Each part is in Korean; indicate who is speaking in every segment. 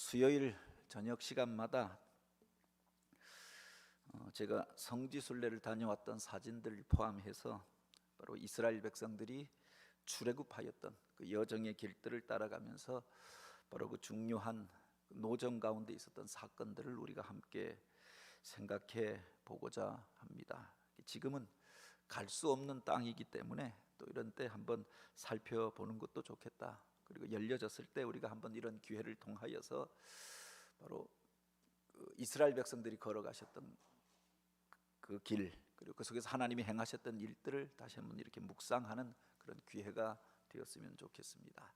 Speaker 1: 수요일 저녁 시간마다 제가 성지순례를 다녀왔던 사진들 포함해서 바로 이스라엘 백성들이 출애굽하였던 그 여정의 길들을 따라가면서 바로 그 중요한 노정 가운데 있었던 사건들을 우리가 함께 생각해 보고자 합니다. 지금은 갈 수 없는 땅이기 때문에 또 이런 때 한번 살펴보는 것도 좋겠다. 그리고 열려졌을 때 우리가 한번 이런 기회를 통하여서 바로 이스라엘 백성들이 걸어가셨던 그 길, 그리고 그 속에서 하나님이 행하셨던 일들을 다시 한번 이렇게 묵상하는 그런 기회가 되었으면 좋겠습니다.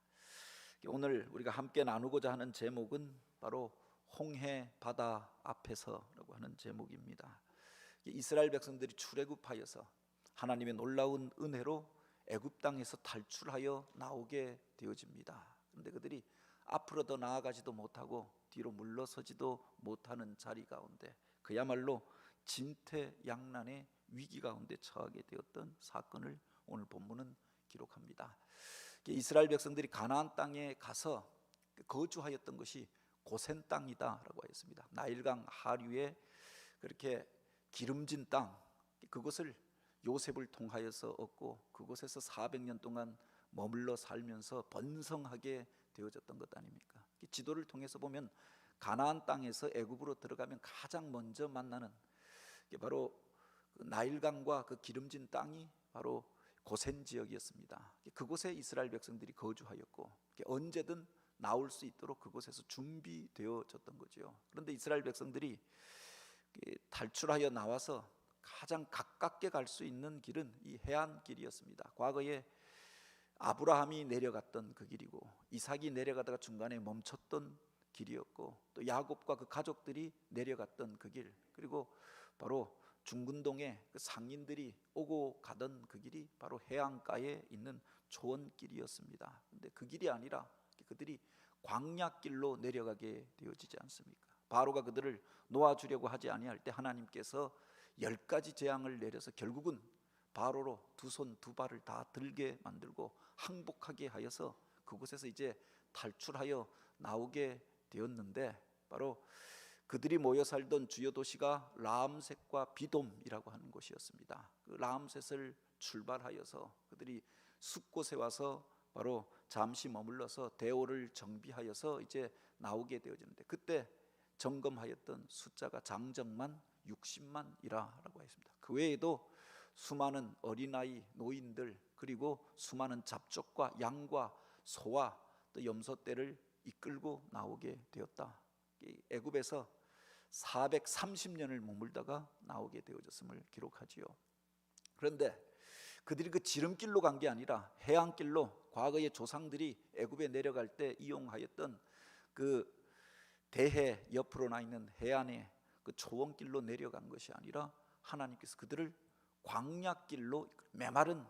Speaker 1: 오늘 우리가 함께 나누고자 하는 제목은 바로 홍해 바다 앞에서라고 하는 제목입니다. 이스라엘 백성들이 출애굽하여서 하나님의 놀라운 은혜로 애굽 땅에서 탈출하여 나오게 되어집니다. 그런데 그들이 앞으로 더 나아가지도 못하고 뒤로 물러서지도 못하는 자리 가운데 그야말로 진퇴양난의 위기 가운데 처하게 되었던 사건을 오늘 본문은 기록합니다. 이스라엘 백성들이 가나안 땅에 가서 거주하였던 것이 고센 땅이다라고 하였습니다. 나일강 하류에 그렇게 기름진 땅, 그것을 요셉을 통하여서 얻고 그곳에서 400년 동안 머물러 살면서 번성하게 되어졌던 것 아닙니까? 지도를 통해서 보면 가나안 땅에서 애굽으로 들어가면 가장 먼저 만나는 게 바로 나일강과 그 기름진 땅이 바로 고센 지역이었습니다. 그곳에 이스라엘 백성들이 거주하였고 언제든 나올 수 있도록 그곳에서 준비되어졌던 거죠. 그런데 이스라엘 백성들이 탈출하여 나와서 가장 가깝게 갈 수 있는 길은 이 해안길이었습니다. 과거에 아브라함이 내려갔던 그 길이고 이삭이 내려가다가 중간에 멈췄던 길이었고 또 야곱과 그 가족들이 내려갔던 그 길, 그리고 바로 중근동에 그 상인들이 오고 가던 그 길이 바로 해안가에 있는 초원길이었습니다. 그런데 그 길이 아니라 그들이 광야길로 내려가게 되어지지 않습니까? 바로가 그들을 놓아주려고 하지 아니할 때 하나님께서 10가지 재앙을 내려서 결국은 바로로 두 손 두 발을 다 들게 만들고 항복하게 하여서 그곳에서 이제 탈출하여 나오게 되었는데 바로 그들이 모여 살던 주요 도시가 라암셋과 비돔이라고 하는 곳이었습니다. 그 라암셋을 출발하여서 그들이 숲곳에 와서 바로 잠시 머물러서 대오를 정비하여서 이제 나오게 되어지는데 그때 점검하였던 숫자가 장정만 60만이라고 했습니다. 그 외에도 수많은 어린아이, 노인들, 그리고 수많은 잡족과 양과 소와 또 염소떼를 이끌고 나오게 되었다. 애굽에서 430년을 머물다가 나오게 되어졌음을 기록하지요. 그런데 그들이 그 지름길로 간 게 아니라 해안길로 과거의 조상들이 애굽에 내려갈 때 이용하였던 그 대해 옆으로 나 있는 해안의 그 초원길로 내려간 것이 아니라 하나님께서 그들을 광야길로, 메마른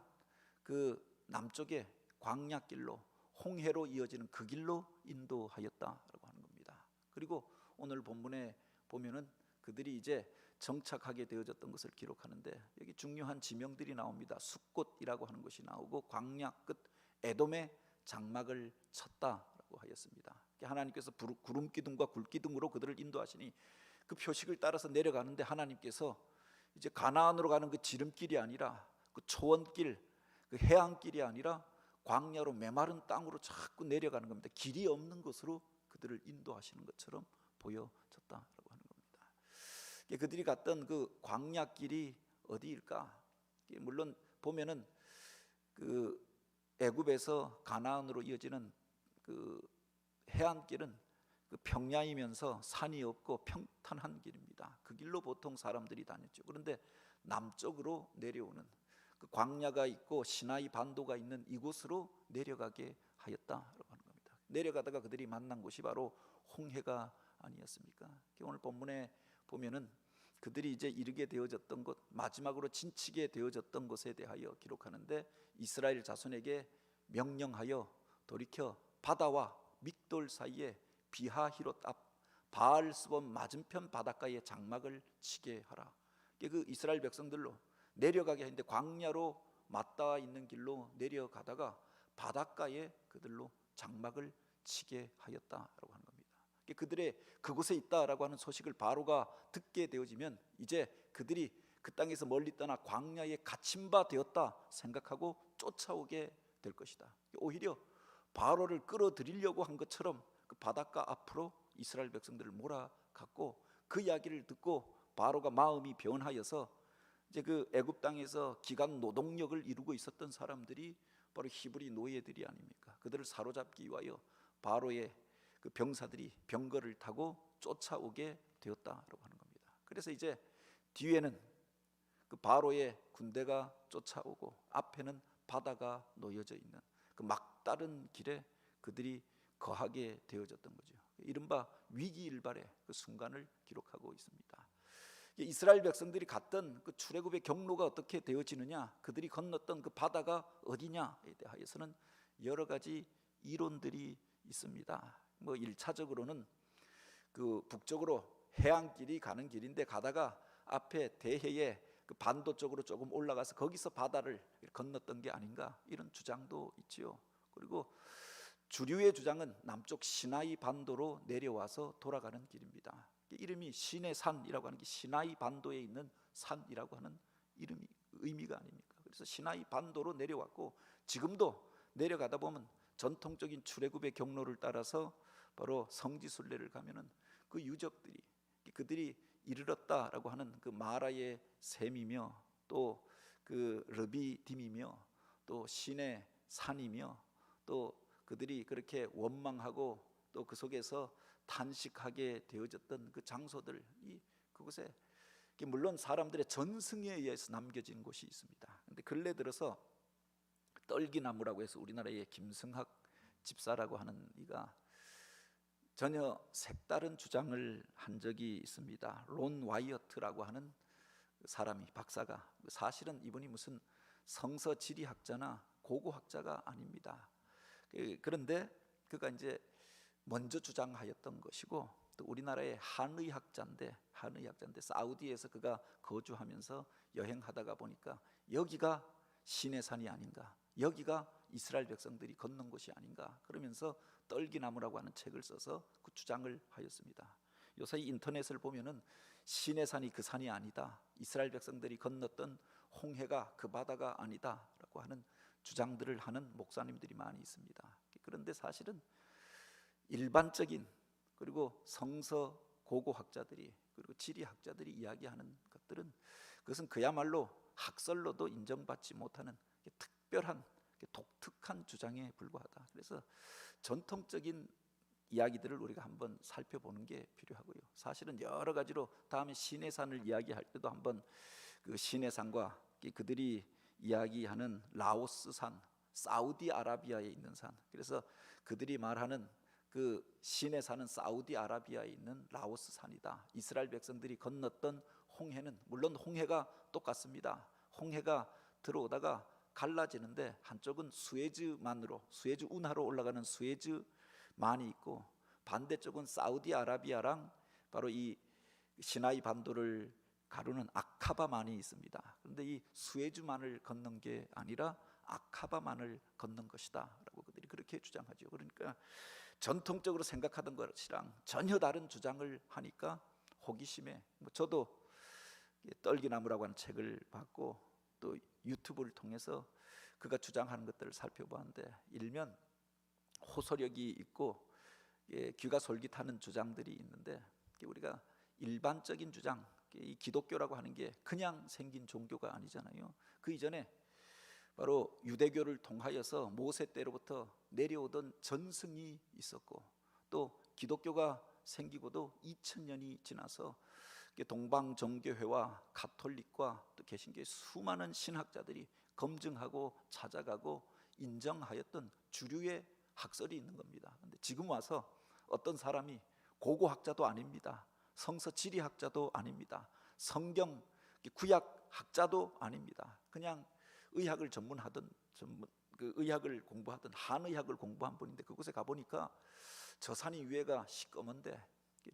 Speaker 1: 그 남쪽의 광야길로 홍해로 이어지는 그 길로 인도하였다라고 하는 겁니다. 그리고 오늘 본문에 보면은 그들이 이제 정착하게 되어졌던 것을 기록하는데 여기 중요한 지명들이 나옵니다. 숫곳이라고 하는 것이 나오고 광야 끝 에돔에 장막을 쳤다라고 하였습니다. 하나님께서 구름 기둥과 굴 기둥으로 그들을 인도하시니 그 표식을 따라서 내려가는데 하나님께서 이제 가나안으로 가는 그 지름길이 아니라 그 초원길, 그 해안길이 아니라 광야로 메마른 땅으로 자꾸 내려가는 겁니다. 길이 없는 곳으로 그들을 인도하시는 것처럼 보여졌다라고 하는 겁니다. 그들이 갔던 그 광야길이 어디일까? 물론 보면은 그 애굽에서 가나안으로 이어지는 그 해안길은 그 평야이면서 산이 없고 평탄한 길입니다. 그 길로 보통 사람들이 다녔죠. 그런데 남쪽으로 내려오는 그 광야가 있고 시나이 반도가 있는 이곳으로 내려가게 하였다라고 하는 겁니다. 내려가다가 그들이 만난 곳이 바로 홍해가 아니었습니까? 오늘 본문에 보면은 그들이 이제 이르게 되어졌던 곳, 마지막으로 진치게 되어졌던 것에 대하여 기록하는데 이스라엘 자손에게 명령하여 돌이켜 바다와 믹돌 사이에 비하히롯 앞 바알스본 맞은편 바닷가에 장막을 치게 하라. 그 이스라엘 백성들로 내려가게 했는데 광야로 맞닿아 있는 길로 내려가다가 바닷가에 그들로 장막을 치게 하였다라고 하는 겁니다. 그들의 그곳에 있다라고 하는 소식을 바로가 듣게 되어지면 이제 그들이 그 땅에서 멀리 떠나 광야에 갇힌 바 되었다 생각하고 쫓아오게 될 것이다. 오히려 바로를 끌어들이려고 한 것처럼 그 바닷가 앞으로 이스라엘 백성들을 몰아갔고, 그 이야기를 듣고 바로가 마음이 변하여서 이제 그 애굽 땅에서 기간 노동력을 이루고 있었던 사람들이 바로 히브리 노예들이 아닙니까? 그들을 사로잡기 위하여 바로의 그 병사들이 병거를 타고 쫓아오게 되었다라고 하는 겁니다. 그래서 이제 뒤에는 그 바로의 군대가 쫓아오고 앞에는 바다가 놓여져 있는 그 막다른 길에 그들이 거하게 되어졌던 거죠. 이른바 위기일발의 그 순간을 기록하고 있습니다. 이스라엘 백성들이 갔던 그 출애굽의 경로가 어떻게 되어지느냐, 그들이 건넜던 그 바다가 어디냐에 대하여서는 여러 가지 이론들이 있습니다. 뭐 1차적으로는 그 북쪽으로 해안길이 가는 길인데 가다가 앞에 대해에 그 반도 쪽으로 조금 올라가서 거기서 바다를 건넜던 게 아닌가, 이런 주장도 있지요. 그리고 주류의 주장은 남쪽 시나이 반도로 내려와서 돌아가는 길입니다. 이름이 시내 산이라고 하는 게 시나이 반도에 있는 산이라고 하는 이름이 의미가 아닙니까? 그래서 시나이 반도로 내려왔고, 지금도 내려가다 보면 전통적인 출애굽의 경로를 따라서 바로 성지순례를 가면은 그 유적들이, 그들이 이르렀다라고 하는 그 마라의 샘이며 또 그 르비딤이며 또 신의 산이며 또 그들이 그렇게 원망하고 또 그 속에서 탄식하게 되어졌던 그 장소들이 그곳에 물론 사람들의 전승에 의해서 남겨진 곳이 있습니다. 그런데 근래 들어서 떨기나무라고 해서 우리나라의 김승학 집사라고 하는 이가 전혀 색다른 주장을 한 적이 있습니다. 론 와이어트라고 하는 사람이, 박사가, 사실은 이분이 무슨 성서 지리학자나 고고학자가 아닙니다. 그런데 그가 이제 먼저 주장하였던 것이고, 또 우리나라의 한의학자인데 사우디에서 그가 거주하면서 여행하다가 보니까 여기가 시내산이 아닌가, 여기가 이스라엘 백성들이 걷는 곳이 아닌가, 그러면서 떨기나무라고 하는 책을 써서 그 주장을 하였습니다. 요새 인터넷을 보면은 시내산이 그 산이 아니다, 이스라엘 백성들이 건넜던 홍해가 그 바다가 아니다라고 하는 주장들을 하는 목사님들이 많이 있습니다. 그런데 사실은 일반적인, 그리고 성서 고고학자들이, 그리고 지리학자들이 이야기하는 것들은 그것은 그야말로 학설로도 인정받지 못하는 특별한 독특한 주장에 불과하다. 그래서 전통적인 이야기들을 우리가 한번 살펴보는 게 필요하고요. 사실은 여러 가지로 다음에 시내산을 이야기할 때도 한번 그 시내산과 그들이 이야기하는 라오스산, 사우디아라비아에 있는 산, 그래서 그들이 말하는 그 시내산은 사우디아라비아에 있는 라오스 산이다. 이스라엘 백성들이 건넜던 홍해는, 물론 홍해가 똑같습니다. 홍해가 들어오다가 갈라지는데 한쪽은 수에즈만으로, 수에즈 운하로 올라가는 수에즈만이 있고, 반대쪽은 사우디아라비아랑 바로 이 시나이 반도를 가루는 아카바만이 있습니다. 그런데 이 수에즈만을 건넌 게 아니라 아카바만을 건넌 것이다 라고 그들이 그렇게 주장하죠. 그러니까 전통적으로 생각하던 것이랑 전혀 다른 주장을 하니까 호기심에, 저도 떨기나무라고 하는 책을 봤고 또 유튜브를 통해서 그가 주장하는 것들을 살펴보았는데, 일면 호소력이 있고 귀가 솔깃하는 주장들이 있는데, 우리가 일반적인 주장, 이 기독교라고 하는 게 그냥 생긴 종교가 아니잖아요. 그 이전에 바로 유대교를 통하여서 모세 때로부터 내려오던 전승이 있었고, 또 기독교가 생기고도 2000년이 지나서 동방정교회와 가톨릭과 또 개신교의 수많은 신학자들이 검증하고 찾아가고 인정하였던 주류의 학설이 있는 겁니다. 근데 지금 와서 어떤 사람이 고고학자도 아닙니다. 성서 지리학자도 아닙니다. 성경 구약 학자도 아닙니다. 그냥 의학을 전문하던 의학을 공부하던 한의학을 공부한 분인데, 그곳에 가보니까 저 산이 위에가 시꺼먼데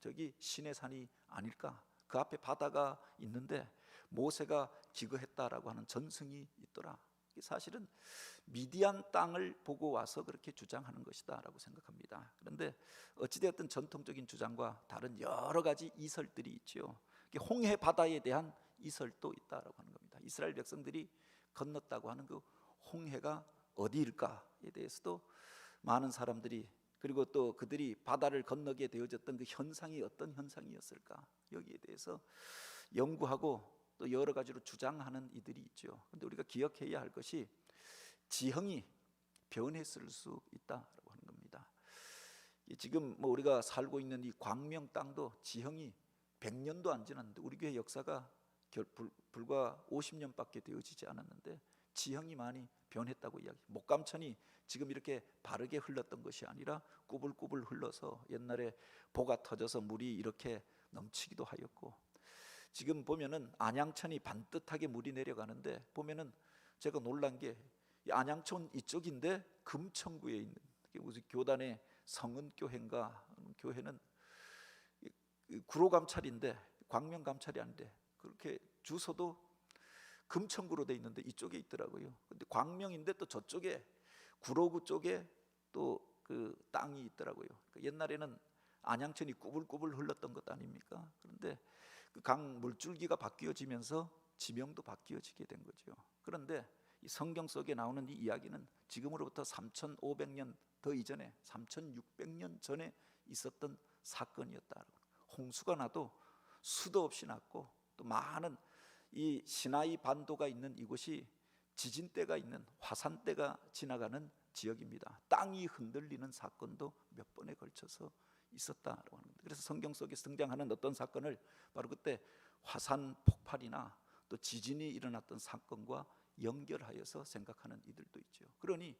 Speaker 1: 저기 신의 산이 아닐까, 그 앞에 바다가 있는데 모세가 기거했다라고 하는 전승이 있더라. 사실은 미디안 땅을 보고 와서 그렇게 주장하는 것이다라고 생각합니다. 그런데 어찌되었든 전통적인 주장과 다른 여러 가지 이설들이 있죠. 홍해 바다에 대한 이설도 있다라고 하는 겁니다. 이스라엘 백성들이 건넜다고 하는 그 홍해가 어디일까에 대해서도 많은 사람들이, 그리고 또 그들이 바다를 건너게 되어졌던 그 현상이 어떤 현상이었을까, 여기에 대해서 연구하고 또 여러 가지로 주장하는 이들이 있죠. 그런데 우리가 기억해야 할 것이 지형이 변했을 수 있다라고 하는 겁니다. 지금 뭐 우리가 살고 있는 이 광명 땅도 지형이 100년도 안 지났는데, 우리 교회 역사가 불과 50년밖에 되어지지 않았는데 지형이 많이 변했다고 이야기. 목감천이 지금 이렇게 바르게 흘렀던 것이 아니라 꾸불꾸불 흘러서 옛날에 보가 터져서 물이 이렇게 넘치기도 하였고, 지금 보면은 안양천이 반듯하게 물이 내려가는데, 보면은 제가 놀란 게 안양천 이쪽인데 금천구에 있는 무슨 교단의 성은교회인가, 교회는 구로감찰인데 광명감찰이 아닌데 그렇게 주소도 금천구로 돼 있는데 이쪽에 있더라고요. 근데 광명인데 또 저쪽에 구로구 쪽에 또 그 땅이 있더라고요. 옛날에는 안양천이 꾸불꾸불 흘렀던 것 아닙니까? 그런데 그 강 물줄기가 바뀌어지면서 지명도 바뀌어지게 된 거죠. 그런데 이 성경 속에 나오는 이 이야기는 지금으로부터 3,500년 더 이전에, 3,600년 전에 있었던 사건이었다. 홍수가 나도 수도 없이 났고, 또 많은 이 시나이 반도가 있는 이곳이 지진대가 있는, 화산대가 지나가는 지역입니다. 땅이 흔들리는 사건도 몇 번에 걸쳐서 있었다라고 하는 겁니다. 그래서 성경 속에 등장하는 어떤 사건을 바로 그때 화산 폭발이나 또 지진이 일어났던 사건과 연결하여서 생각하는 이들도 있죠. 그러니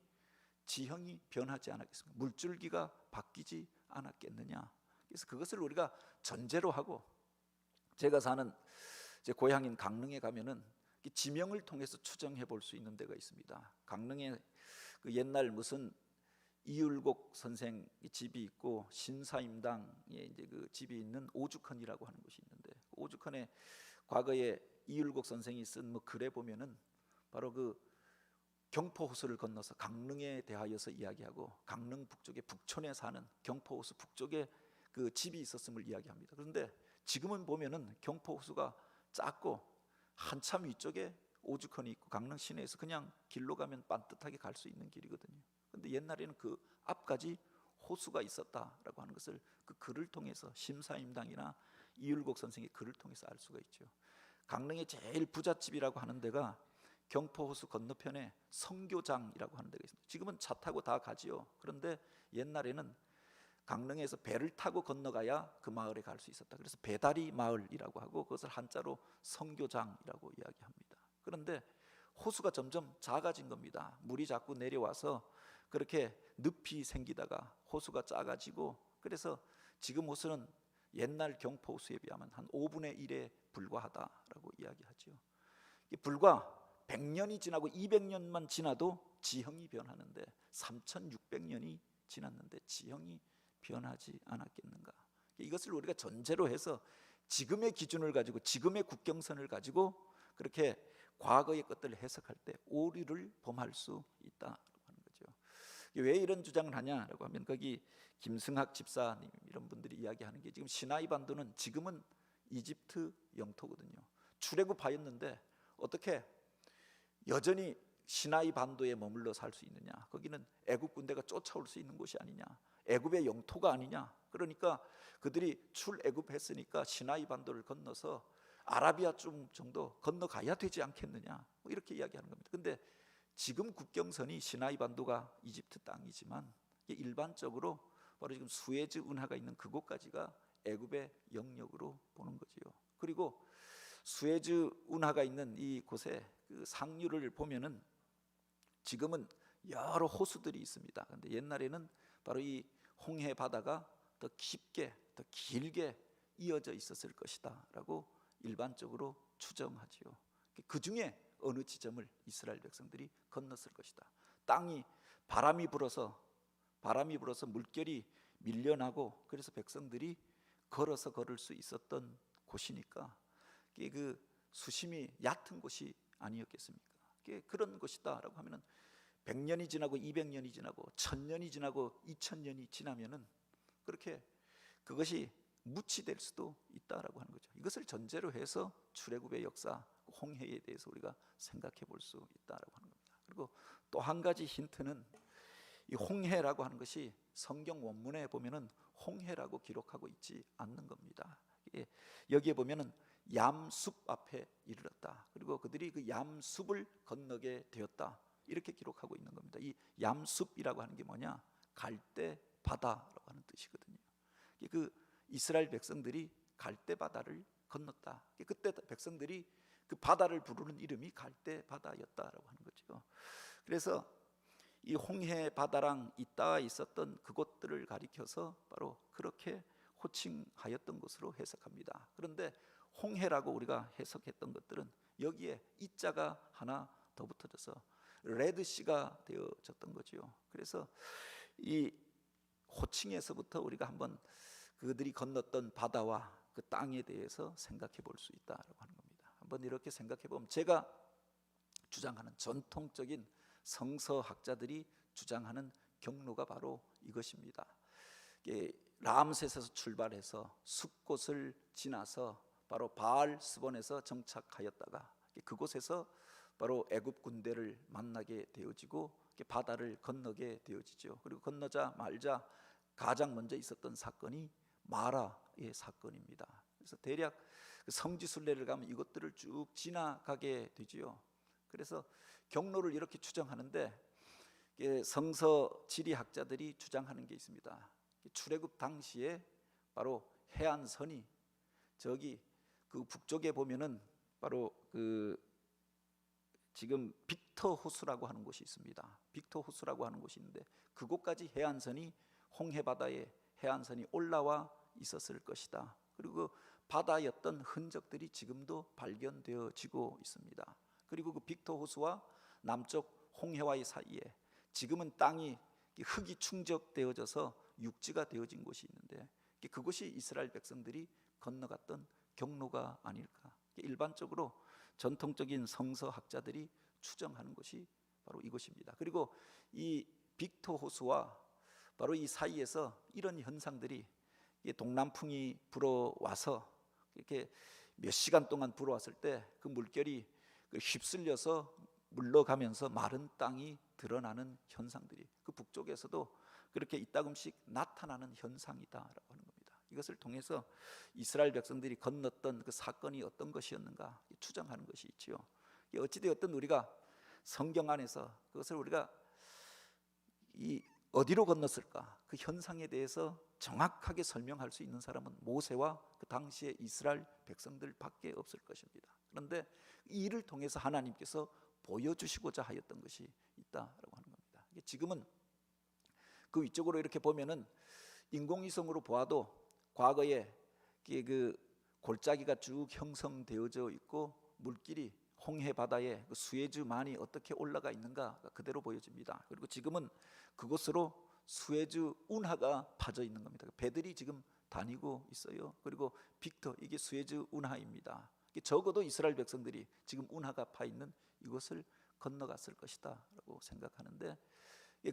Speaker 1: 지형이 변하지 않았겠습니까? 물줄기가 바뀌지 않았겠느냐. 그래서 그것을 우리가 전제로 하고, 제가 사는 제 고향인 강릉에 가면은 지명을 통해서 추정해 볼 수 있는 데가 있습니다. 강릉에 그 옛날 무슨 이율곡 선생 집이 있고, 신사임당에 이제 그 집이 있는 오죽헌이라고 하는 곳이 있는데, 오죽헌에 과거에 이율곡 선생이 쓴 뭐 글에 보면은 바로 그 경포호수를 건너서 강릉에 대하여서 이야기하고, 강릉 북쪽에 북촌에 사는 경포호수 북쪽에 그 집이 있었음을 이야기합니다. 그런데 지금은 보면은 경포호수가 작고 한참 위쪽에 오죽헌이 있고, 강릉 시내에서 그냥 길로 가면 반듯하게 갈 수 있는 길이거든요. 근데 옛날에는 그 앞까지 호수가 있었다라고 하는 것을 그 글을 통해서, 심사임당이나 이율곡 선생의 글을 통해서 알 수가 있죠. 강릉의 제일 부잣집이라고 하는 데가 경포호수 건너편에 성교장이라고 하는 데가 있습니다. 지금은 차 타고 다 가지요. 그런데 옛날에는 강릉에서 배를 타고 건너가야 그 마을에 갈 수 있었다. 그래서 배다리 마을이라고 하고, 그것을 한자로 성교장이라고 이야기합니다. 그런데 호수가 점점 작아진 겁니다. 물이 자꾸 내려와서 그렇게 늪이 생기다가 호수가 작아지고, 그래서 지금 호수는 옛날 경포호수에 비하면 한 5분의 1에 불과하다라고 이야기하죠. 불과 100년이 지나고 200년만 지나도 지형이 변하는데 3,600년이 지났는데 지형이 변하지 않았겠는가. 이것을 우리가 전제로 해서 지금의 기준을 가지고, 지금의 국경선을 가지고 그렇게 과거의 것들을 해석할 때 오류를 범할 수 있다고 하는 거죠. 왜 이런 주장을 하냐라고 하면, 거기 김승학 집사님 이런 분들이 이야기하는 게, 지금 시나이 반도는 지금은 이집트 영토거든요. 출애굽하였는데 어떻게 여전히 시나이 반도에 머물러 살 수 있느냐? 거기는 애굽 군대가 쫓아올 수 있는 곳이 아니냐? 애굽의 영토가 아니냐? 그러니까 그들이 출애굽했으니까 시나이 반도를 건너서 아라비아 쪽 정도 건너가야 되지 않겠느냐? 뭐 이렇게 이야기하는 겁니다. 근데 지금 국경선이 시나이 반도가 이집트 땅이지만 일반적으로 바로 지금 수에즈 운하가 있는 그곳까지가 애굽의 영역으로 보는 거지요. 그리고 수에즈 운하가 있는 이곳에 그 상류를 보면은 지금은 여러 호수들이 있습니다. 그런데 옛날에는 바로 이 홍해 바다가 더 깊게, 더 길게 이어져 있었을 것이다라고 일반적으로 추정하지요. 그 중에 어느 지점을 이스라엘 백성들이 건넜을 것이다. 땅이 바람이 불어서 물결이 밀려나고, 그래서 백성들이 걸어서 걸을 수 있었던 곳이니까 그 수심이 얕은 곳이 아니었겠습니까? 그런 것이다라고 하면은 100년이 지나고 200년이 지나고 1000년이 지나고 2000년이 지나면은 그렇게 그것이 무치될 수도 있다라고 하는 거죠. 이것을 전제로 해서 출애굽의 역사, 홍해에 대해서 우리가 생각해 볼 수 있다라고 하는 겁니다. 그리고 또 한 가지 힌트는 이 홍해라고 하는 것이 성경 원문에 보면은 홍해라고 기록하고 있지 않는 겁니다. 여기에 보면은 얌숲 앞에 이르렀다. 그리고 그들이 그 얌숲을 건너게 되었다. 이렇게 기록하고 있는 겁니다. 이 얌숲이라고 하는 게 뭐냐? 갈대 바다라고 하는 뜻이거든요. 그 이스라엘 백성들이 갈대 바다를 건넜다. 그때 백성들이 그 바다를 부르는 이름이 갈대 바다였다라고 하는 거죠. 그래서 이 홍해 바다랑 있다 있었던 그곳들을 가리켜서 바로 그렇게 호칭하였던 것으로 해석합니다. 그런데 홍해라고 우리가 해석했던 것들은 여기에 이자가 하나 더 붙어져서 레드시가 되어졌던 거죠. 그래서 이 호칭에서부터 우리가 한번 그들이 건넜던 바다와 그 땅에 대해서 생각해 볼 수 있다라고 하는 겁니다. 한번 이렇게 생각해 보면 제가 주장하는 전통적인 성서학자들이 주장하는 경로가 바로 이것입니다. 람셋에서 출발해서 숫곳을 지나서 바로 바알스본에서 정착하였다가 그곳에서 바로 애굽 군대를 만나게 되어지고 바다를 건너게 되어지죠. 그리고 건너자 말자 가장 먼저 있었던 사건이 마라의 사건입니다. 그래서 대략 성지순례를 가면 이것들을 쭉 지나가게 되지요. 그래서 경로를 이렇게 추정하는데 성서 지리학자들이 주장하는 게 있습니다. 출애굽 당시에 바로 해안선이 저기 그 북쪽에 보면은 바로 그 지금 빅터 호수라고 하는 곳이 있습니다. 빅터 호수라고 하는 곳이 있는데 그곳까지 해안선이 홍해 바다에 해안선이 올라와 있었을 것이다. 그리고 바다였던 흔적들이 지금도 발견되어지고 있습니다. 그리고 그 빅터 호수와 남쪽 홍해와의 사이에 지금은 땅이 흙이 충족되어져서 육지가 되어진 곳이 있는데 그곳이 이스라엘 백성들이 건너갔던 경로가 아닐까. 일반적으로 전통적인 성서학자들이 추정하는 것이 바로 이것입니다. 그리고 이 빅터 호수와 바로 이 사이에서 이런 현상들이 동남풍이 불어와서 이렇게 몇 시간 동안 불어왔을 때 그 물결이 휩쓸려서 물러가면서 마른 땅이 드러나는 현상들이 그 북쪽에서도 그렇게 이따금씩 나타나는 현상이다라고 하는 겁니다. 이것을 통해서 이스라엘 백성들이 건넜던 그 사건이 어떤 것이었는가 추정하는 것이 있지요. 어찌되었든 우리가 성경 안에서 그것을 우리가 이 어디로 건넜을까 그 현상에 대해서 정확하게 설명할 수 있는 사람은 모세와 그 당시의 이스라엘 백성들밖에 없을 것입니다. 그런데 이 일을 통해서 하나님께서 보여주시고자 하였던 것이 있다라고 하는 겁니다. 지금은 그 위쪽으로 이렇게 보면은 인공위성으로 보아도 과거에 그 골짜기가 쭉 형성되어져 있고 물길이 홍해 바다에 그 수에즈만이 어떻게 올라가 있는가 그대로 보여집니다. 그리고 지금은 그곳으로 수에즈 운하가 파져 있는 겁니다. 배들이 지금 다니고 있어요. 그리고 빅터 이게 수에즈 운하입니다. 적어도 이스라엘 백성들이 지금 운하가 파 있는 이곳을 건너갔을 것이다라고 생각하는데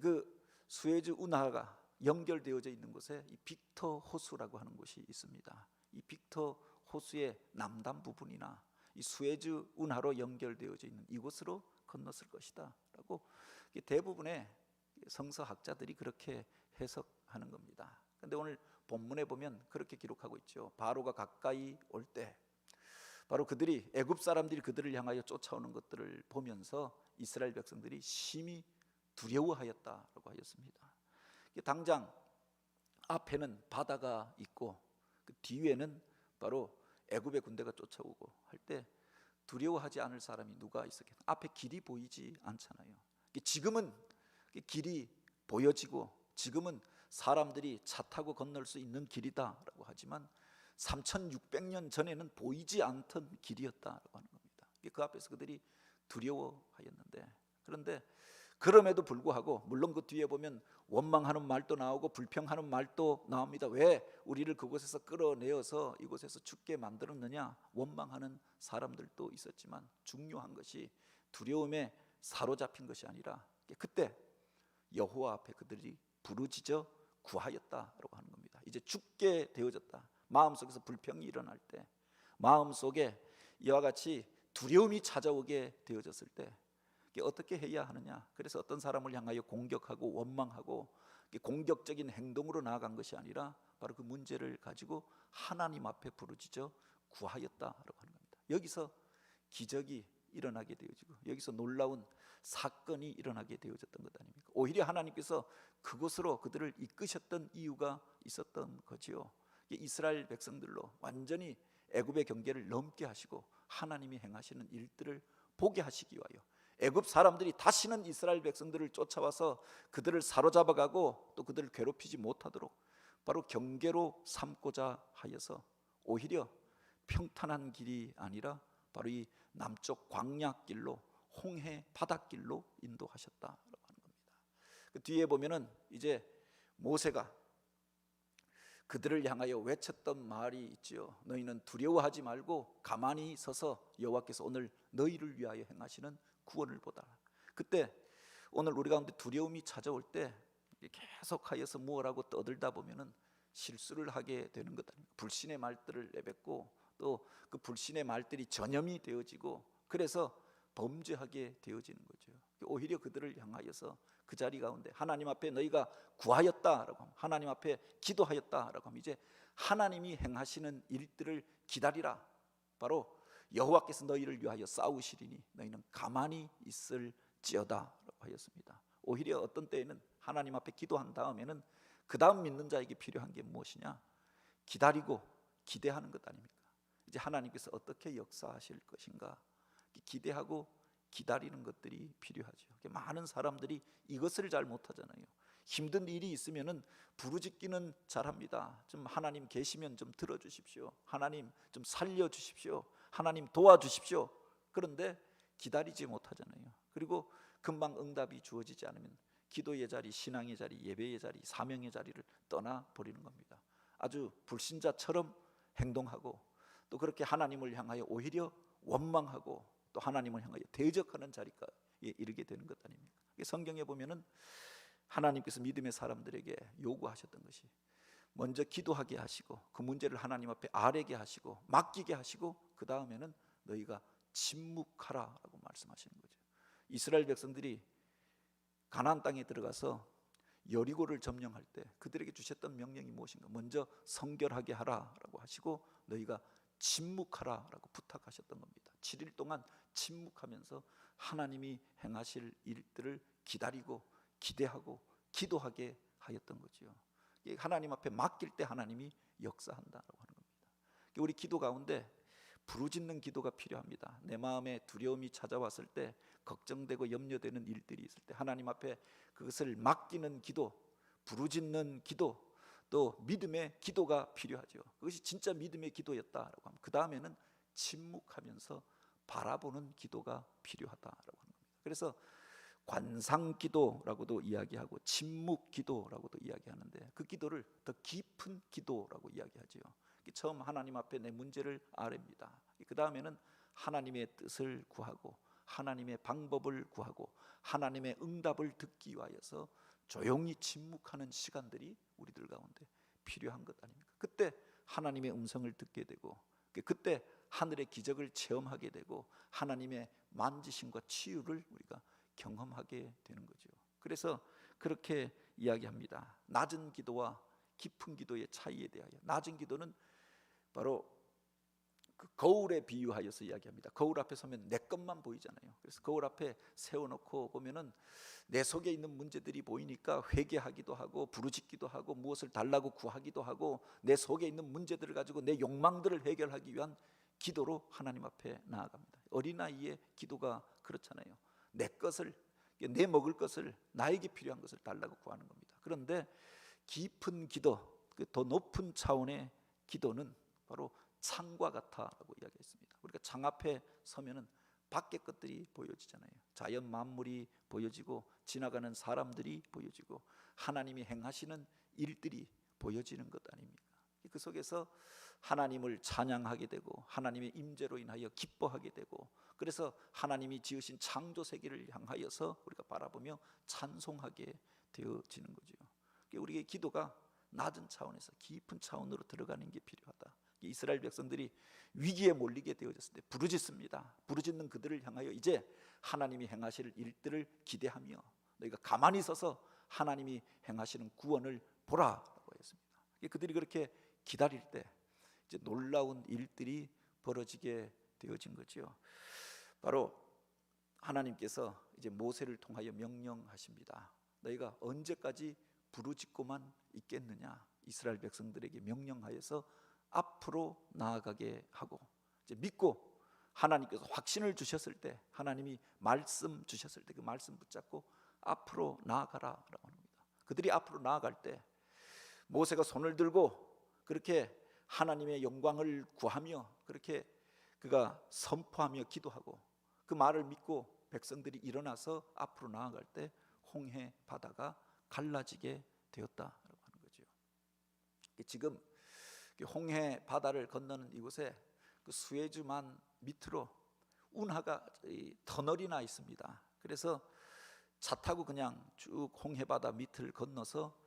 Speaker 1: 그 수에즈 운하가 연결되어져 있는 곳에 이 빅터 호수라고 하는 곳이 있습니다. 이 빅터 호수의 남단 부분이나 이 수에즈 운하로 연결되어져 있는 이곳으로 건넜을 것이다라고 대부분의 성서학자들이 그렇게 해석하는 겁니다. 그런데 오늘 본문에 보면 그렇게 기록하고 있죠. 바로가 가까이 올 때 바로 그들이 애굽 사람들이 그들을 향하여 쫓아오는 것들을 보면서 이스라엘 백성들이 심히 두려워하였다라고 하였습니다. 당장 앞에는 바다가 있고 그 뒤에는 바로 애굽의 군대가 쫓아오고 할 때 두려워하지 않을 사람이 누가 있었겠나? 앞에 길이 보이지 않잖아요. 지금은 길이 보여지고 지금은 사람들이 차 타고 건널 수 있는 길이다라고 하지만 3600년 전에는 보이지 않던 길이었다라고 하는 겁니다. 그 앞에서 그들이 두려워하였는데 그런데 그럼에도 불구하고 물론 그 뒤에 보면 원망하는 말도 나오고 불평하는 말도 나옵니다. 왜 우리를 그곳에서 끌어내어서 이곳에서 죽게 만들었느냐 원망하는 사람들도 있었지만 중요한 것이 두려움에 사로잡힌 것이 아니라 그때 여호와 앞에 그들이 부르짖어 구하였다라고 하는 겁니다. 이제 죽게 되어졌다. 마음속에서 불평이 일어날 때, 마음속에 이와 같이 두려움이 찾아오게 되어졌을 때 어떻게 해야 하느냐. 그래서 어떤 사람을 향하여 공격하고 원망하고 공격적인 행동으로 나아간 것이 아니라 바로 그 문제를 가지고 하나님 앞에 부르짖어 구하였다라고 하는 겁니다. 여기서 기적이 일어나게 되어지고 여기서 놀라운 사건이 일어나게 되어졌던 것 아닙니까? 오히려 하나님께서 그곳으로 그들을 이끄셨던 이유가 있었던 거지요. 이스라엘 백성들로 완전히 애굽의 경계를 넘게 하시고 하나님이 행하시는 일들을 보게 하시기 위하여 애굽 사람들이 다시는 이스라엘 백성들을 쫓아와서 그들을 사로잡아가고 또 그들을 괴롭히지 못하도록 바로 경계로 삼고자 하여서 오히려 평탄한 길이 아니라 바로 이 남쪽 광야길로 홍해 바닷길로 인도하셨다라고 하는 겁니다. 그 뒤에 보면은 이제 모세가 그들을 향하여 외쳤던 말이 있지요. 너희는 두려워하지 말고 가만히 서서 여호와께서 오늘 너희를 위하여 행하시는 구원을 보다. 그때 오늘 우리 가운데 두려움이 찾아올 때 계속하여서 무엇하고 떠들다 보면은 실수를 하게 되는 것 아닙니까? 불신의 말들을 내뱉고 또 그 불신의 말들이 전염이 되어지고 그래서 범죄하게 되어지는 거죠. 오히려 그들을 향하여서 그 자리 가운데 하나님 앞에 너희가 구하였다라고 하면, 하나님 앞에 기도하였다라고 하면 이제 하나님이 행하시는 일들을 기다리라. 바로 여호와께서 너희를 위하여 싸우시리니 너희는 가만히 있을지어다라고 하였습니다. 오히려 어떤 때에는 하나님 앞에 기도한 다음에는 그 다음 믿는 자에게 필요한 게 무엇이냐? 기다리고 기대하는 것 아닙니까? 이제 하나님께서 어떻게 역사하실 것인가 기대하고 기다리는 것들이 필요하죠. 많은 사람들이 이것을 잘 못하잖아요. 힘든 일이 있으면은 부르짖기는 잘합니다. 좀 하나님 계시면 좀 들어주십시오. 하나님 좀 살려주십시오. 하나님 도와주십시오. 그런데 기다리지 못하잖아요. 그리고 금방 응답이 주어지지 않으면 기도의 자리, 신앙의 자리, 예배의 자리, 사명의 자리를 떠나버리는 겁니다. 아주 불신자처럼 행동하고 또 그렇게 하나님을 향하여 오히려 원망하고 또 하나님을 향하여 대적하는 자리까지 이르게 되는 것 아닙니까? 성경에 보면은 하나님께서 믿음의 사람들에게 요구하셨던 것이 먼저 기도하게 하시고 그 문제를 하나님 앞에 아뢰게 하시고 맡기게 하시고 그 다음에는 너희가 침묵하라라고 말씀하시는 거죠. 이스라엘 백성들이 가나안 땅에 들어가서 여리고를 점령할 때 그들에게 주셨던 명령이 무엇인가? 먼저 성결하게 하라라고 하시고 너희가 침묵하라라고 부탁하셨던 겁니다. 7일 동안 침묵하면서 하나님이 행하실 일들을 기다리고 기대하고 기도하게 하였던 거지요. 하나님 앞에 맡길 때 하나님이 역사한다라고 하는 겁니다. 우리 기도 가운데 부르짖는 기도가 필요합니다. 내 마음에 두려움이 찾아왔을 때 걱정되고 염려되는 일들이 있을 때 하나님 앞에 그것을 맡기는 기도, 부르짖는 기도, 또 믿음의 기도가 필요하죠. 그것이 진짜 믿음의 기도였다라고 하면 그 다음에는 침묵하면서 바라보는 기도가 필요하다라고 하는 겁니다. 그래서 관상기도라고도 이야기하고 침묵기도라고도 이야기하는데 그 기도를 더 깊은 기도라고 이야기하죠. 처음 하나님 앞에 내 문제를 아뢰입니다. 그 다음에는 하나님의 뜻을 구하고 하나님의 방법을 구하고 하나님의 응답을 듣기 위하여서 조용히 침묵하는 시간들이 우리들 가운데 필요한 것 아닙니까? 그때 하나님의 음성을 듣게 되고 그때 하늘의 기적을 체험하게 되고 하나님의 만지심과 치유를 우리가 경험하게 되는 거죠. 그래서 그렇게 이야기합니다. 낮은 기도와 깊은 기도의 차이에 대하여 낮은 기도는 바로 그 거울에 비유하여서 이야기합니다. 거울 앞에 서면 내 것만 보이잖아요. 그래서 거울 앞에 세워놓고 보면은 내 속에 있는 문제들이 보이니까 회개하기도 하고 부르짖기도 하고 무엇을 달라고 구하기도 하고 내 속에 있는 문제들을 가지고 내 욕망들을 해결하기 위한 기도로 하나님 앞에 나아갑니다. 어린아이의 기도가 그렇잖아요. 내 것을, 내 먹을 것을, 나에게 필요한 것을 달라고 구하는 겁니다. 그런데 깊은 기도, 더 높은 차원의 기도는 바로 창과 같아라고 이야기했습니다. 우리가 창 앞에 서면은 밖의 것들이 보여지잖아요. 자연 만물이 보여지고 지나가는 사람들이 보여지고 하나님이 행하시는 일들이 보여지는 것 아닙니까? 그 속에서 하나님을 찬양하게 되고 하나님의 임재로 인하여 기뻐하게 되고, 그래서 하나님이 지으신 창조 세계를 향하여서 우리가 바라보며 찬송하게 되어지는 거죠. 우리의 기도가 낮은 차원에서 깊은 차원으로 들어가는 게 필요하다. 이스라엘 백성들이 위기에 몰리게 되어졌을 때 부르짖습니다. 부르짖는 그들을 향하여 이제 하나님이 행하실 일들을 기대하며 너희가 가만히 서서 하나님이 행하시는 구원을 보라라고 했습니다. 그들이 그렇게 기다릴 때 이제 놀라운 일들이 벌어지게 되어진 거죠. 바로 하나님께서 이제 모세를 통하여 명령하십니다. 너희가 언제까지 부르짖고만 있겠느냐. 이스라엘 백성들에게 명령하여서 앞으로 나아가게 하고, 이제 믿고 하나님께서 확신을 주셨을 때, 하나님이 말씀 주셨을 때 그 말씀 붙잡고 앞으로 나아가라라고 합니다. 그들이 앞으로 나아갈 때 모세가 손을 들고 그렇게 하나님의 영광을 구하며 그렇게 그가 선포하며 기도하고 그 말을 믿고 백성들이 일어나서 앞으로 나아갈 때 홍해 바다가 갈라지게 되었다라고 하는 거죠. 지금 홍해 바다를 건너는 이곳에 그 수에즈만 밑으로 운하가 터널이 나 있습니다. 그래서 차 타고 그냥 쭉 홍해 바다 밑을 건너서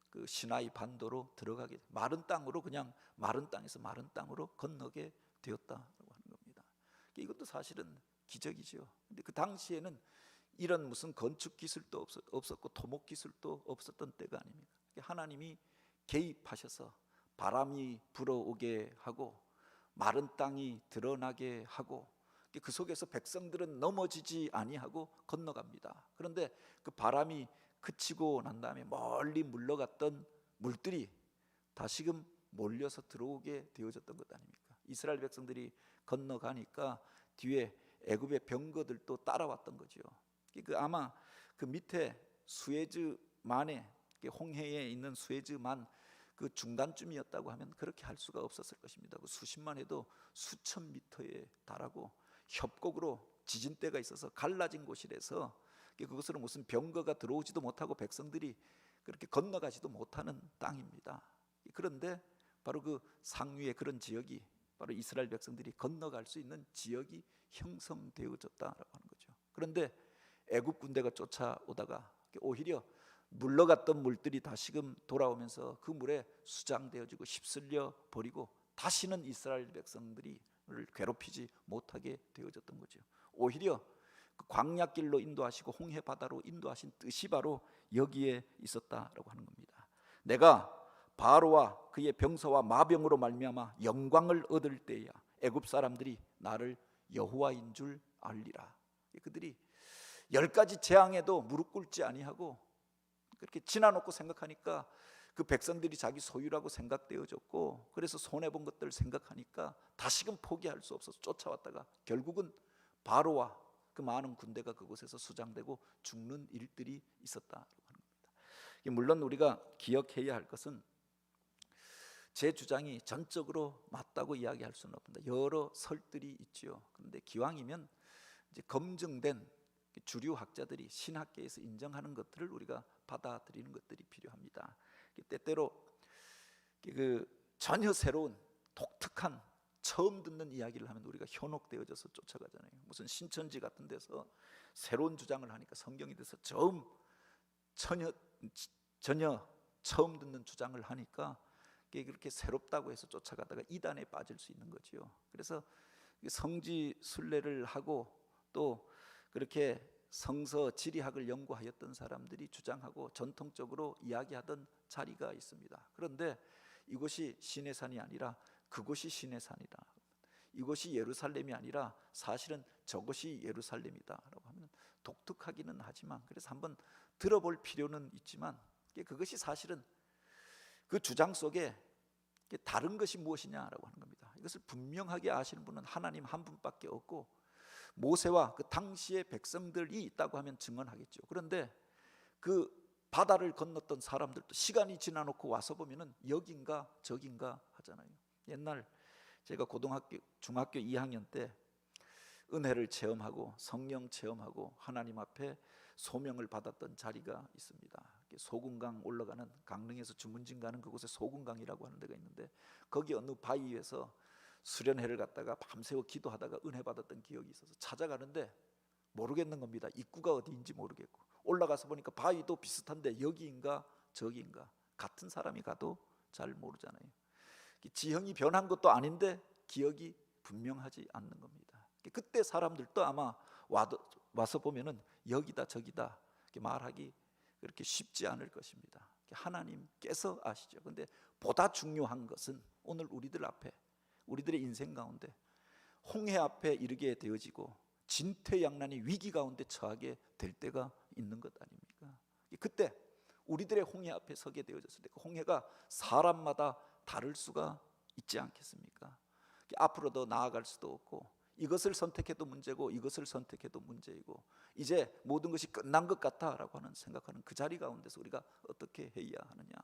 Speaker 1: 그 시나이 반도로 들어가게, 마른 땅으로, 그냥 마른 땅에서 마른 땅으로 건너게 되었다라고 하는 겁니다. 이것도 사실은 기적이죠. 근데 그 당시에는 이런 무슨 건축 기술도 없었고 토목 기술도 없었던 때가 아닙니다. 하나님이 개입하셔서 바람이 불어오게 하고 마른 땅이 드러나게 하고 그 속에서 백성들은 넘어지지 아니하고 건너갑니다. 그런데 그 바람이 그치고 난 다음에 멀리 물러갔던 물들이 다시금 몰려서 들어오게 되어졌던 것 아닙니까? 이스라엘 백성들이 건너가니까 뒤에 애굽의 병거들도 따라왔던 거죠. 아마 그 밑에 수에즈만에, 홍해에 있는 수에즈만 그 중간쯤이었다고 하면 그렇게 할 수가 없었을 것입니다. 그 수십만 해도 수천 미터에 달하고 협곡으로 지진대가 있어서 갈라진 곳이라서 그것으로 무슨 병거가 들어오지도 못하고 백성들이 그렇게 건너가지도 못하는 땅입니다. 그런데 바로 그 상류의 그런 지역이 바로 이스라엘 백성들이 건너갈 수 있는 지역이 형성되어졌다라고 하는 거죠. 그런데 애굽 군대가 쫓아오다가 오히려 물러갔던 물들이 다시금 돌아오면서 그 물에 수장되어지고 휩쓸려 버리고 다시는 이스라엘 백성들이 괴롭히지 못하게 되어졌던 거죠. 오히려 그 광야길로 인도하시고 홍해 바다로 인도하신 뜻이 바로 여기에 있었다라고 하는 겁니다. 내가 바로와 그의 병사와 마병으로 말미암아 영광을 얻을 때야 애굽 사람들이 나를 여호와인 줄 알리라. 그들이 10가지 재앙에도 무릎 꿇지 아니하고 그렇게 지나놓고 생각하니까 그 백성들이 자기 소유라고 생각되어졌고, 그래서 손해본 것들을 생각하니까 다시금 포기할 수 없어서 쫓아왔다가 결국은 바로와 그 많은 군대가 그곳에서 수장되고 죽는 일들이 있었다고 하는 겁니다. 물론 우리가 기억해야 할 것은 제 주장이 전적으로 맞다고 이야기할 수는 없습니다. 여러 설들이 있죠. 그런데 기왕이면 이제 검증된 주류 학자들이 신학계에서 인정하는 것들을 우리가 받아들이는 것들이 필요합니다. 때때로 그 전혀 새로운 독특한 처음 듣는 이야기를 하면 우리가 현혹되어져서 쫓아가잖아요. 무슨 신천지 같은 데서 새로운 주장을 하니까 성경에 대해서 전혀 처음 듣는 주장을 하니까 그렇게 새롭다고 해서 쫓아가다가 이단에 빠질 수 있는 거죠. 그래서 성지 순례를 하고 또 그렇게 성서 지리학을 연구하였던 사람들이 주장하고 전통적으로 이야기하던 자리가 있습니다. 그런데 이곳이 시내산이 아니라 그곳이 시내산이다. 이곳이 예루살렘이 아니라 사실은 저곳이 예루살렘이다라고 하면 독특하기는 하지만, 그래서 한번 들어볼 필요는 있지만 그것이 사실은 그 주장 속에 다른 것이 무엇이냐라고 하는 겁니다. 이것을 분명하게 아시는 분은 하나님 한 분밖에 없고 모세와 그 당시의 백성들이 있다고 하면 증언하겠죠. 그런데 그 바다를 건넜던 사람들도 시간이 지나놓고 와서 보면은 여긴가 저긴가 하잖아요. 옛날 제가 고등학교, 중학교 2학년 때 은혜를 체험하고 성령 체험하고 하나님 앞에 소명을 받았던 자리가 있습니다. 소금강 올라가는, 강릉에서 주문진 가는 그곳에 소금강이라고 하는 데가 있는데, 거기 어느 바위에서 수련회를 갔다가 밤새워 기도하다가 은혜 받았던 기억이 있어서 찾아가는데 모르겠는 겁니다. 입구가 어디인지 모르겠고, 올라가서 보니까 바위도 비슷한데 여기인가 저기인가, 같은 사람이 가도 잘 모르잖아요. 지형이 변한 것도 아닌데 기억이 분명하지 않는 겁니다. 그때 사람들도 아마 와서 보면은 여기다 저기다 이렇게 말하기 그렇게 쉽지 않을 것입니다. 하나님께서 아시죠. 근데 보다 중요한 것은 오늘 우리들 앞에, 우리들의 인생 가운데 홍해 앞에 이르게 되어지고 진퇴양난의 위기 가운데 처하게 될 때가 있는 것 아닙니까? 그때 우리들의 홍해 앞에 서게 되어졌을 때 그 홍해가 사람마다 다를 수가 있지 않겠습니까? 앞으로 더 나아갈 수도 없고, 이것을 선택해도 문제고 이것을 선택해도 문제이고, 이제 모든 것이 끝난 것 같다라고 하는 생각하는 그 자리 가운데서 우리가 어떻게 해야 하느냐,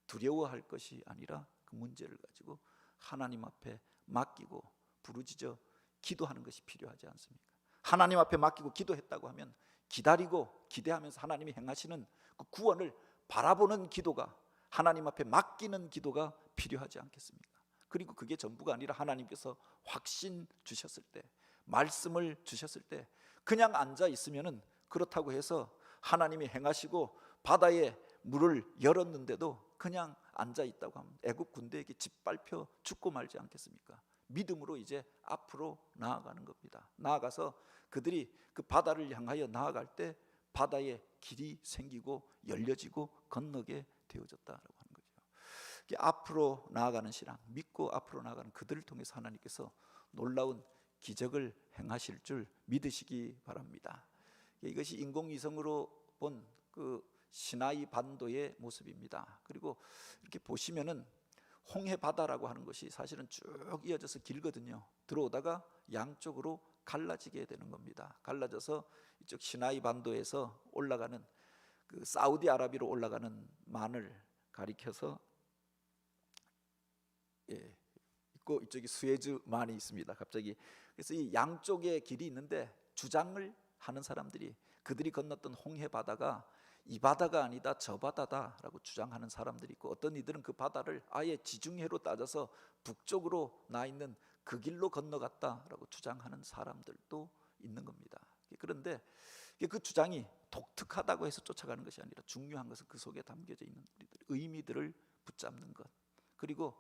Speaker 1: 두려워할 것이 아니라 그 문제를 가지고 하나님 앞에 맡기고 부르짖어 기도하는 것이 필요하지 않습니까? 하나님 앞에 맡기고 기도했다고 하면 기다리고 기대하면서 하나님이 행하시는 그 구원을 바라보는 기도가, 하나님 앞에 맡기는 기도가 필요하지 않겠습니까? 그리고 그게 전부가 아니라 하나님께서 확신 주셨을 때, 말씀을 주셨을 때 그냥 앉아 있으면은, 그렇다고 해서 하나님이 행하시고 바다에 물을 열었는데도 그냥 앉아 있다고 하면 애굽 군대에게 짓밟혀 죽고 말지 않겠습니까? 믿음으로 이제 앞으로 나아가는 겁니다. 나아가서 그들이 그 바다를 향하여 나아갈 때 바다에 길이 생기고 열려지고 건너게 되어졌다라고 하는 거죠. 앞으로 나아가는 신앙, 믿고 앞으로 나아가는 그들을 통해서 하나님께서 놀라운 기적을 행하실 줄 믿으시기 바랍니다. 이것이 인공위성으로 본 그 시나이 반도의 모습입니다. 그리고 이렇게 보시면은 홍해 바다라고 하는 것이 사실은 쭉 이어져서 길거든요. 들어오다가 양쪽으로 갈라지게 되는 겁니다. 갈라져서 이쪽 시나이 반도에서 올라가는 그 사우디아라비아로 올라가는 만을 가리켜서 있고, 이쪽이 수에즈만이 있습니다. 갑자기 그래서 이 양쪽에 길이 있는데 주장을 하는 사람들이, 그들이 건넜던 홍해 바다가 이 바다가 아니다 저 바다다라고 주장하는 사람들이 있고, 어떤 이들은 그 바다를 아예 지중해로 따져서 북쪽으로 나 있는 그 길로 건너갔다라고 주장하는 사람들도 있는 겁니다. 그런데 그 주장이 독특하다고 해서 쫓아가는 것이 아니라 중요한 것은 그 속에 담겨져 있는 우리들 의미들을 붙잡는 것, 그리고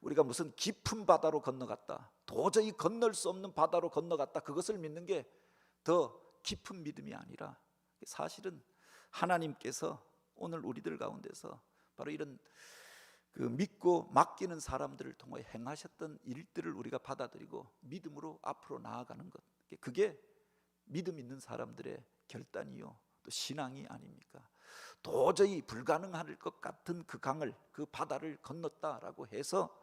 Speaker 1: 우리가 무슨 깊은 바다로 건너갔다, 도저히 건널 수 없는 바다로 건너갔다, 그것을 믿는 게 더 깊은 믿음이 아니라, 사실은 하나님께서 오늘 우리들 가운데서 바로 이런 그 믿고 맡기는 사람들을 통해 행하셨던 일들을 우리가 받아들이고 믿음으로 앞으로 나아가는 것, 그게 믿음 있는 사람들의 결단이요 또 신앙이 아닙니까? 도저히 불가능할 것 같은 그 강을, 그 바다를 건넜다라고 해서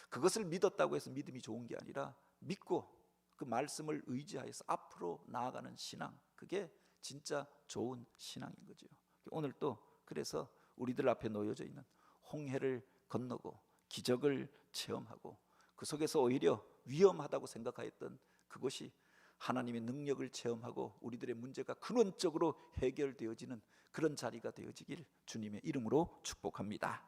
Speaker 1: 그것을 믿었다고 해서 믿음이 좋은 게 아니라 믿고 그 말씀을 의지하여서 앞으로 나아가는 신앙, 그게 진짜 좋은 신앙인 거죠. 오늘 또 그래서 우리들 앞에 놓여져 있는 홍해를 건너고 기적을 체험하고 그 속에서 오히려 위험하다고 생각하였던 그것이 하나님의 능력을 체험하고 우리들의 문제가 근원적으로 해결되어지는 그런 자리가 되어지길 주님의 이름으로 축복합니다.